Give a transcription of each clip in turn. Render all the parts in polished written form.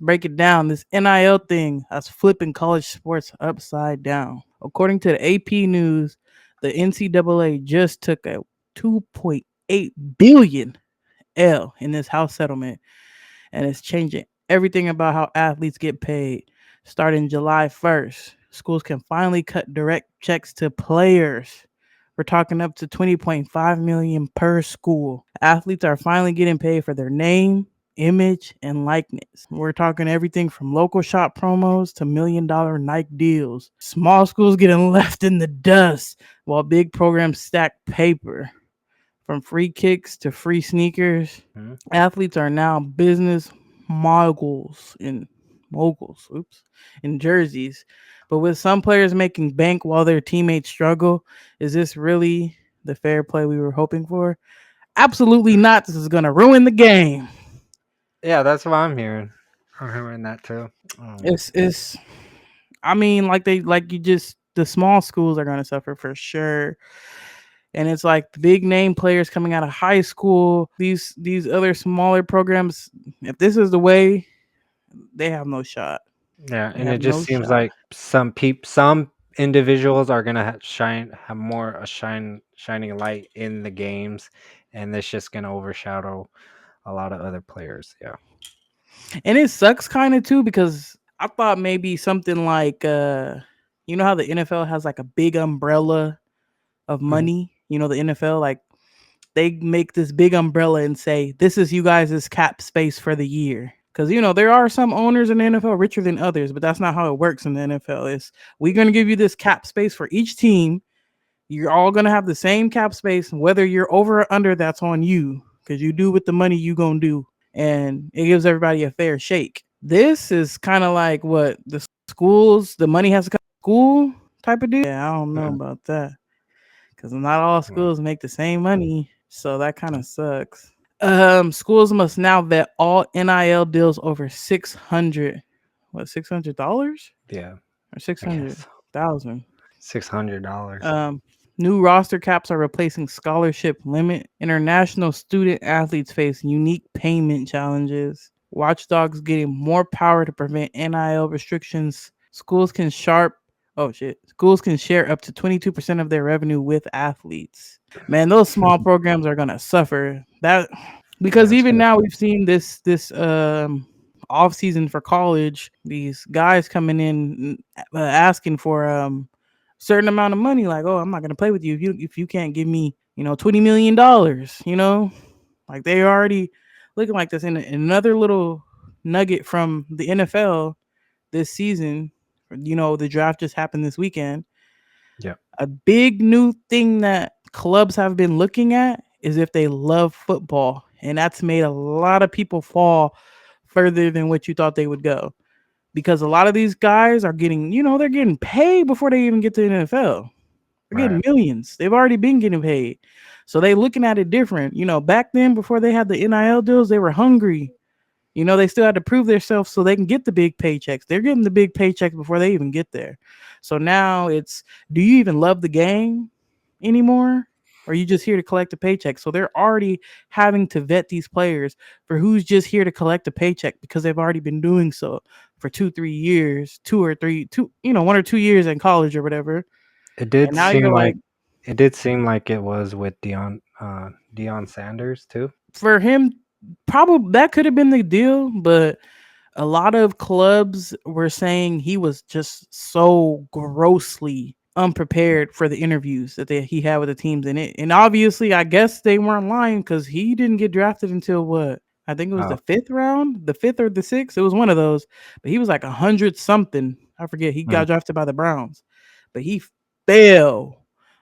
Break it down. This NIL thing that's flipping college sports upside down. According to the AP News, the NCAA just took a 2.8 billion L in this house settlement, and it's changing everything about how athletes get paid. Starting July 1st, schools can finally cut direct checks to players. We're talking up to 20.5 million per school. Athletes are finally getting paid for their name, image, and likeness. We're talking everything from local shop promos to $1 million Nike deals. Small schools getting left in the dust while big programs stack paper. From free kicks to free sneakers, athletes are now business moguls in jerseys. But with some players making bank while their teammates struggle, is this really the fair play we were hoping for? Absolutely not. This is gonna ruin the game. Yeah, that's what I'm hearing. I'm hearing that too. It's I mean, like you just the small schools are gonna suffer for sure. And it's like the big name players coming out of high school, these other smaller programs, if this is the way, they have no shot. Yeah, They and it have just no seems shot. like some individuals are gonna have more shining light in the games, and it's just gonna overshadow a lot of other players. Yeah. And it sucks kind of too because I thought maybe something like you know how the NFL has like a big umbrella of Mhm. money? You know the NFL like they make this big umbrella and say this is you guys' cap space for the year. Because you know there are some owners in the NFL richer than others, but that's not how it works in the NFL. It's we're gonna give you this cap space for each team. You're all gonna have the same cap space, whether you're over or under. That's on you because you do with the money you gonna do, and it gives everybody a fair shake. This is kind of like what the schools, the money has to come to school type of deal. Yeah, I don't know Mhm. about that because not all Mhm. schools make the same money, so that kind of sucks. Schools must now vet all NIL deals over 600, what, $600 Yeah, or six I hundred guess thousand. $600. Um, New roster caps are replacing scholarship limit. International student athletes face unique payment challenges. Watchdogs getting more power to prevent NIL restrictions. Schools can share up to 22% of their revenue with athletes. Man, those small programs are gonna suffer. That Yeah, because it's even gonna now suck. we've seen this off season for college, these guys coming in asking for certain amount of money, like, oh, I'm not gonna play with you if you can't give me, $20 million, like they already looking like this. And another little nugget from the NFL this season, the draft just happened this weekend. Yeah. A big new thing that clubs have been looking at is if they love football, and that's made a lot of people fall further than what you thought they would go, because a lot of these guys are getting, they're getting paid before they even get to the NFL. They're getting Right. millions. They've already been getting paid. So they looking at it different. Back then before they had the NIL deals, they were hungry. They still had to prove themselves so they can get the big paychecks. They're getting the big paychecks before they even get there. So now it's, do you even love the game anymore? Or are you just here to collect a paycheck? So they're already having to vet these players for who's just here to collect a paycheck because they've already been doing so for 2 3 years, 1 or 2 years in college or whatever. It did And now you're seem like, like it did seem like it was with Deion Sanders too. for him, probably that could have been the deal, but a lot of clubs were saying he was just so grossly unprepared for the interviews that he had with the teams in it. And obviously, I guess they weren't lying because he didn't get drafted until what? I think it was the Oh. fifth round, the fifth or the sixth. It was one of those. But he was like 100 something. I forget. He Mm. got drafted by the Browns, but he fell.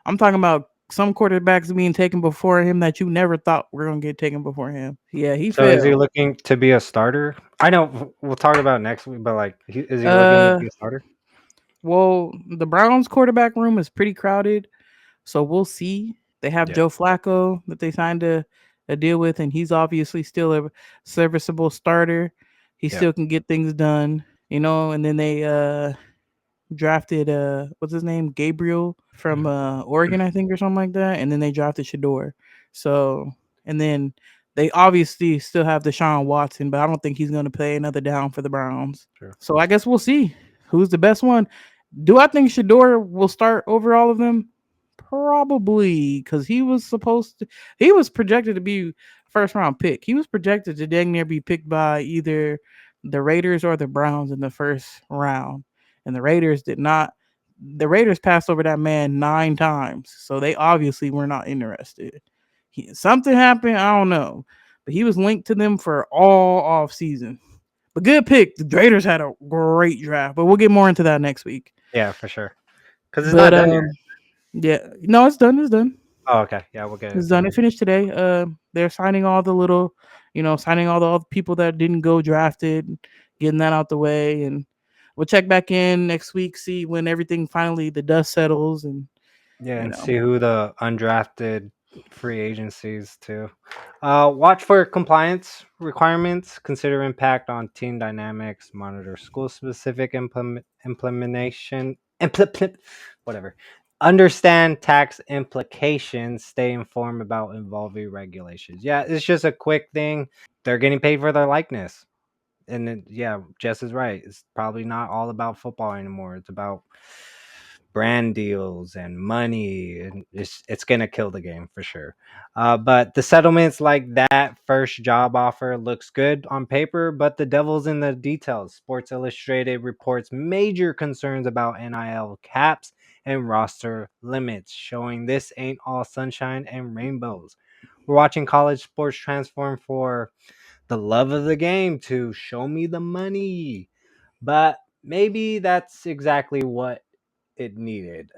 I'm talking about some quarterbacks being taken before him that you never thought were going to get taken before him. Yeah, he So is he fell. looking to be a starter? I know we'll talk about next week, but like, is he looking to Uh, be a starter? Well, the Browns quarterback room is pretty crowded, so we'll see. They have Yeah. Joe Flacco that they signed a deal with, and he's obviously still a serviceable starter. He Yeah. still can get things done, and then they drafted what's his name? Gabriel from Mhm. Oregon, I think, or something like that. And then they drafted Shador. So and then they obviously still have Deshaun Watson, but I don't think he's going to play another down for the Browns. Sure. So I guess we'll see who's the best one. Do I think Shador will start over all of them? Probably, because he was projected to be first round pick. He was projected to dang near be picked by either the Raiders or the Browns in the first round. And the Raiders did not, the Raiders passed over that man 9 times. So they obviously were not interested. Something happened, I don't know. But he was linked to them for all off season. But good pick. The Raiders had a great draft, but we'll get more into that next week. Yeah, for sure. Because it's But not done yet. yeah, no, it's done. It's done. Oh, okay. Yeah, we'll get It's into done. that. It finished today. They're signing all the little, signing all the other people that didn't go drafted, getting that out the way, and we'll check back in next week, see when everything finally the dust settles, and Yeah, you and know, see who the undrafted free agencies too. Watch for compliance requirements. Consider impact on team dynamics. Monitor school specific implementation. Whatever. Understand tax implications. Stay informed about involving regulations. Yeah, it's just a quick thing. They're getting paid for their likeness. And then, yeah, Jess is right. It's probably not all about football anymore. It's about brand deals and money, and it's gonna kill the game for sure. But the settlements like that first job offer looks good on paper, but the devil's in the details. Sports Illustrated reports major concerns about NIL caps and roster limits, showing this ain't all sunshine and rainbows. We're watching college sports transform for the love of the game to show me the money. But maybe that's exactly what it needed.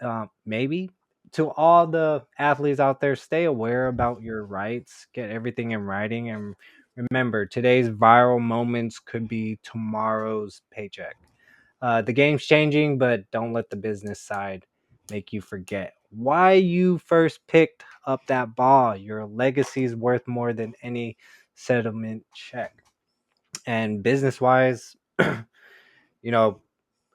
Maybe to all the athletes out there, stay aware about your rights, get everything in writing, and remember today's viral moments could be tomorrow's paycheck. The game's changing, but don't let the business side make you forget why you first picked up that ball. Your legacy is worth more than any settlement check. And business wise, you know,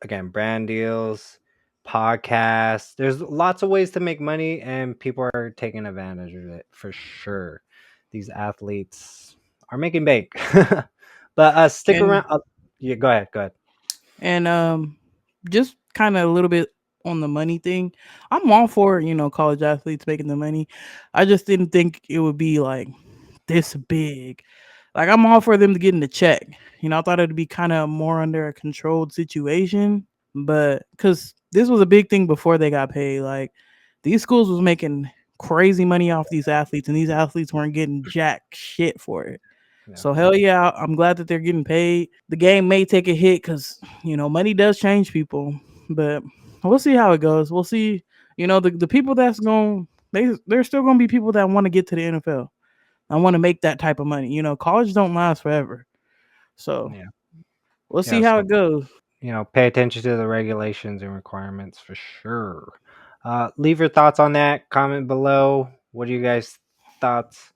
again, brand deals, podcasts. There's lots of ways to make money, and people are taking advantage of it for sure. These athletes are making bank. But stick and around. Yeah, go ahead. Go ahead. and just kind of a little bit on the money thing. I'm all for college athletes making the money. I just didn't think it would be like this big. Like I'm all for them to get in the check. I thought it'd be kind of more under a controlled situation, but because this was a big thing before they got paid. Like these schools was making crazy money off these athletes, and these athletes weren't getting jack shit for it. Yeah, So hell yeah, I'm glad that they're getting paid. The game may take a hit because money does change people, but we'll see how it goes. We'll see. The people that's going there's still going to be people that want to get to the NFL. I want to make that type of money. College don't last forever, so yeah, we'll yeah. see how So it goes. pay attention to the regulations and requirements for sure. Leave your thoughts on that. Comment below. What do you guys thoughts?